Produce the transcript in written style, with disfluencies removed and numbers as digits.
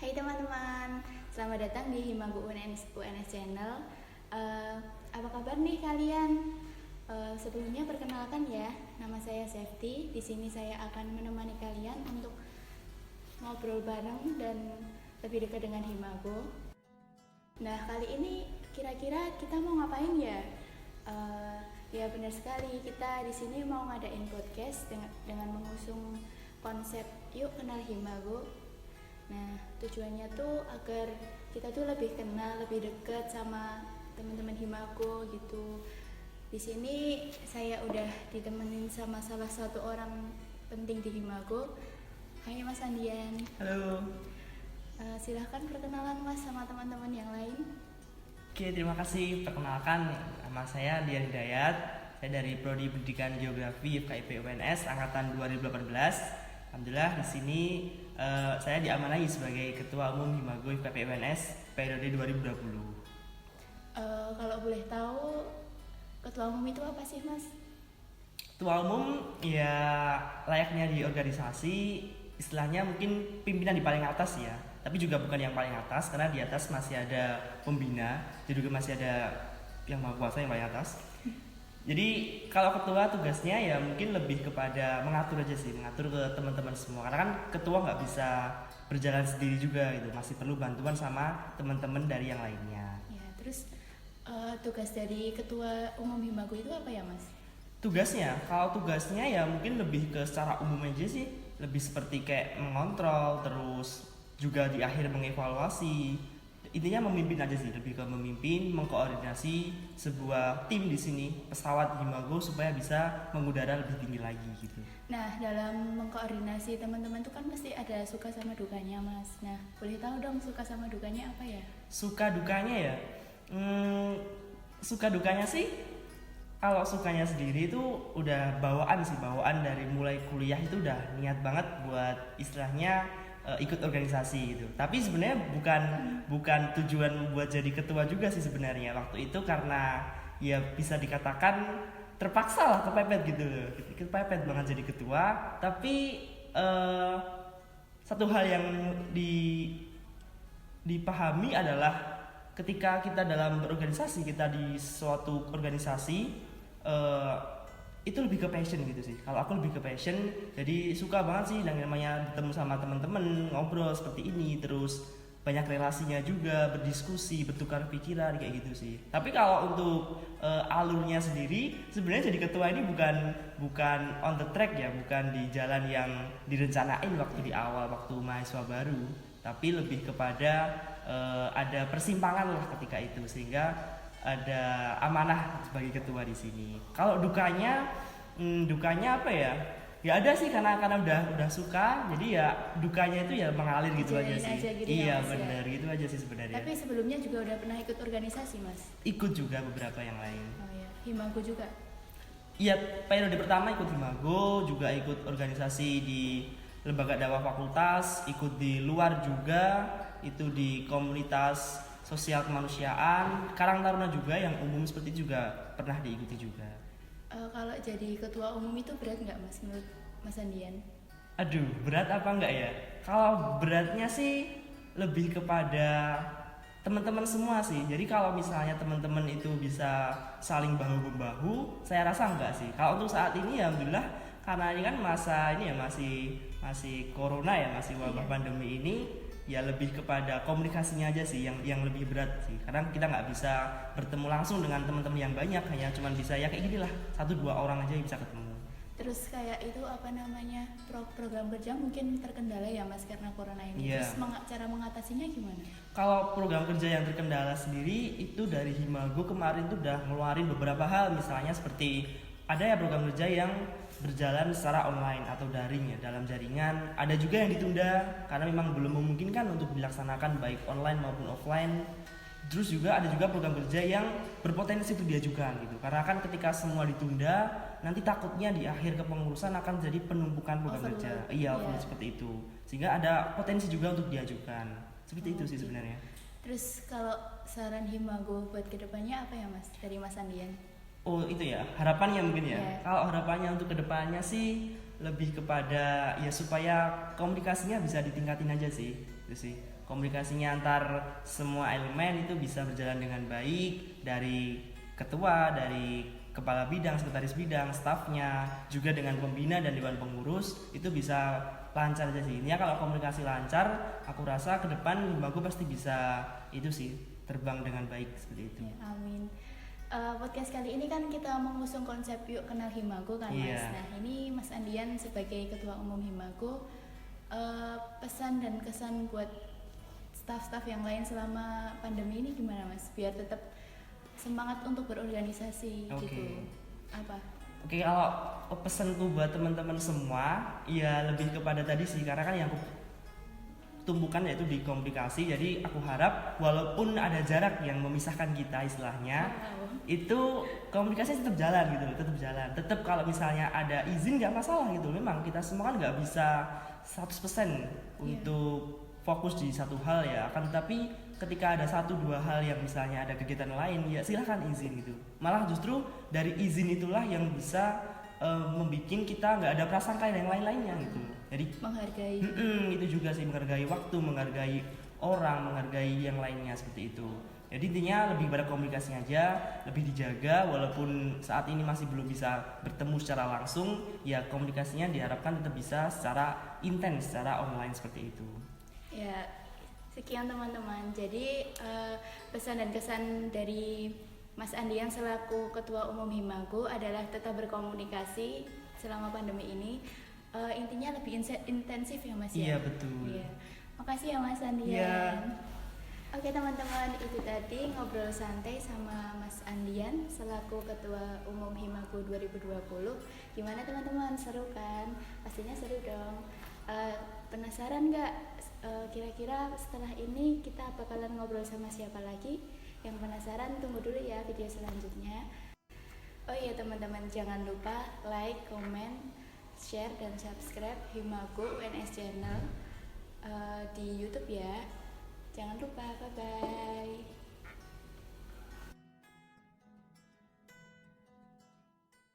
Hai teman-teman, selamat datang di Himago UNS Channel. Apa kabar nih kalian? Sebelumnya perkenalkan ya, nama saya Safety. Di sini saya akan menemani kalian untuk ngobrol bareng dan lebih dekat dengan Himago. Nah, kali ini kira-kira kita mau ngapain ya? Ya benar sekali, kita di sini mau ngadain podcast dengan mengusung konsep Yuk Kenal Himago. Nah, tujuannya tuh agar kita tuh lebih kenal, lebih dekat sama teman-teman Himago gitu. Di sini saya udah ditemenin sama salah satu orang penting di Himago. Hai Mas Andian. Halo. Silahkan perkenalan Mas sama teman-teman yang lain. Oke, terima kasih. Perkenalkan, nama saya Dian Hidayat. Saya dari Prodi Pendidikan Geografi FKIP UNS angkatan 2018. Alhamdulillah di sini saya diamanahi sebagai Ketua Umum Himago FKIP UNS periode 2020. Kalau boleh tahu, Ketua Umum itu apa sih Mas? Ketua Umum ya layaknya di organisasi, istilahnya mungkin pimpinan di paling atas ya. Tapi juga bukan yang paling atas, karena di atas masih ada pembina, jadi juga masih ada yang maha kuasa yang paling atas. Jadi kalau ketua tugasnya ya mungkin lebih kepada mengatur aja sih, mengatur ke teman-teman semua. Karena kan ketua nggak bisa berjalan sendiri juga gitu, masih perlu bantuan sama teman-teman dari yang lainnya. Ya, terus tugas dari Ketua Umum Himago itu apa ya Mas? Kalau tugasnya ya mungkin lebih ke secara umum aja sih, lebih seperti kayak mengontrol, terus juga di akhir mengevaluasi. Intinya memimpin aja sih, lebih ke memimpin, mengkoordinasi sebuah tim di sini pesawat Himago supaya bisa mengudara lebih tinggi lagi gitu. Nah, dalam mengkoordinasi teman-teman tuh kan pasti ada suka sama dukanya Mas. Nah, boleh tahu dong suka sama dukanya apa ya? Suka dukanya ya, suka dukanya sih, kalau sukanya sendiri itu udah bawaan dari mulai kuliah itu udah niat banget buat istilahnya ikut organisasi gitu. Tapi sebenarnya bukan tujuan buat jadi ketua juga sih sebenarnya. Waktu itu karena ya bisa dikatakan terpaksa lah, kepepet gitu. Kepepet banget jadi ketua. Tapi satu hal yang dipahami adalah ketika kita dalam berorganisasi, kita di suatu organisasi itu lebih ke passion gitu sih. Kalau aku lebih ke passion, jadi suka banget sih yang namanya bertemu sama teman-teman, ngobrol seperti ini, terus banyak relasinya juga, berdiskusi, bertukar pikiran kayak gitu sih. Tapi kalau untuk alurnya sendiri, sebenarnya jadi ketua ini bukan on the track ya, bukan di jalan yang direncanain waktu di awal waktu mahasiswa baru, tapi lebih kepada ada persimpangan lah ketika itu, sehingga ada amanah sebagai ketua di sini. Kalau dukanya apa ya? Ya ada sih, karena udah suka, jadi ya dukanya itu ya mengalir gitu aja sih. Gitu iya ya, Mas, benar ya? gitu aja sih sebenarnya. Tapi sebelumnya juga udah pernah ikut organisasi Mas? Ikut juga beberapa yang lain. Oh ya, Himago juga? Iya, periode pertama ikut Himago, juga ikut organisasi di lembaga dakwah fakultas, ikut di luar juga, itu di komunitas sosial kemanusiaan, Karang Taruna juga yang umum seperti itu juga pernah diikuti juga. Kalau jadi ketua umum itu berat nggak Mas menurut Mas Andian? Aduh, berat apa enggak ya? Kalau beratnya sih lebih kepada teman-teman semua sih. Jadi kalau misalnya teman-teman itu bisa saling bahu-membahu, saya rasa enggak sih. Kalau untuk saat ini ya alhamdulillah, karena ini kan masa ini ya masih corona ya, masih wabah pandemi ini, ya lebih kepada komunikasinya aja sih yang lebih berat sih. Karena kita nggak bisa bertemu langsung dengan teman-teman yang banyak, hanya cuma bisa ya kayak gini lah, 1-2 orang aja yang bisa ketemu. Terus kayak itu apa namanya, program kerja mungkin terkendala ya Mas karena corona ini. Yeah. Terus cara mengatasinya gimana? Kalau program kerja yang terkendala sendiri itu dari Himago kemarin tuh udah ngeluarin beberapa hal, misalnya seperti ada ya program kerja yang berjalan secara online atau daring ya, dalam jaringan. Ada juga yang ditunda karena memang belum memungkinkan untuk dilaksanakan baik online maupun offline. Terus juga ada juga program kerja yang berpotensi untuk diajukan gitu. Karena kan ketika semua ditunda, nanti takutnya di akhir kepengurusan akan jadi penumpukan program kerja. Iya, seperti itu. Sehingga ada potensi juga untuk diajukan. Seperti itu sih sebenarnya. Terus kalau saran Himago buat kedepannya apa ya Mas dari Mas Andian? Oh itu ya, harapannya mungkin ya. Kalau harapannya untuk kedepannya sih lebih kepada ya supaya komunikasinya bisa ditingkatin aja sih. Itu sih komunikasinya antar semua elemen itu bisa berjalan dengan baik, dari ketua, dari kepala bidang, sekretaris bidang, stafnya, juga dengan pembina dan dewan pengurus itu bisa lancar aja sih. Ini kalau komunikasi lancar, aku rasa ke depan Himago pasti bisa itu sih terbang dengan baik seperti itu. Ya, amin. Podcast kali ini kan kita mengusung konsep Yuk Kenal Himago kan Mas. Iya. Nah ini Mas Andian sebagai Ketua Umum Himago, pesan dan kesan buat staff-staff yang lain selama pandemi ini gimana Mas? Biar tetap semangat untuk berorganisasi gitu. Apa? Oke, kalau pesanku buat teman-teman semua, ya lebih kepada tadi sih, karena kan yang aku tumbuhkan yaitu di komunikasi. Jadi aku harap walaupun ada jarak yang memisahkan kita istilahnya, itu komunikasi tetap jalan gitu loh, tetap jalan. Tetap kalau misalnya ada izin nggak masalah gitu. Memang kita semua kan nggak bisa 100% untuk fokus di satu hal ya. Akan tetapi ketika ada 1-2 hal yang misalnya ada kegiatan lain, ya silahkan izin gitu. Malah justru dari izin itulah yang bisa membuat kita nggak ada prasangka yang lain-lainnya gitu. Jadi Menghargai. itu juga sih, menghargai waktu, menghargai orang, menghargai yang lainnya seperti itu. Jadi intinya lebih pada komunikasinya aja, lebih dijaga walaupun saat ini masih belum bisa bertemu secara langsung, ya komunikasinya diharapkan tetap bisa secara intens, secara online seperti itu. Ya, sekian teman-teman. Jadi pesan dan kesan dari Mas Andian selaku Ketua Umum Himago adalah tetap berkomunikasi selama pandemi ini. Intinya lebih intensif ya Mas ya. Iya betul. Iya. Makasih ya Mas Andian. Iya. Oke teman-teman, itu tadi ngobrol santai sama Mas Andian selaku Ketua Umum Himago 2020. Gimana teman-teman, seru kan? Pastinya seru dong. Penasaran nggak kira-kira setelah ini kita bakalan ngobrol sama siapa lagi? Yang penasaran tunggu dulu ya video selanjutnya. Oh iya teman-teman, jangan lupa like, comment, share dan subscribe Himago UNS Channel di YouTube ya. Jangan lupa, bye bye.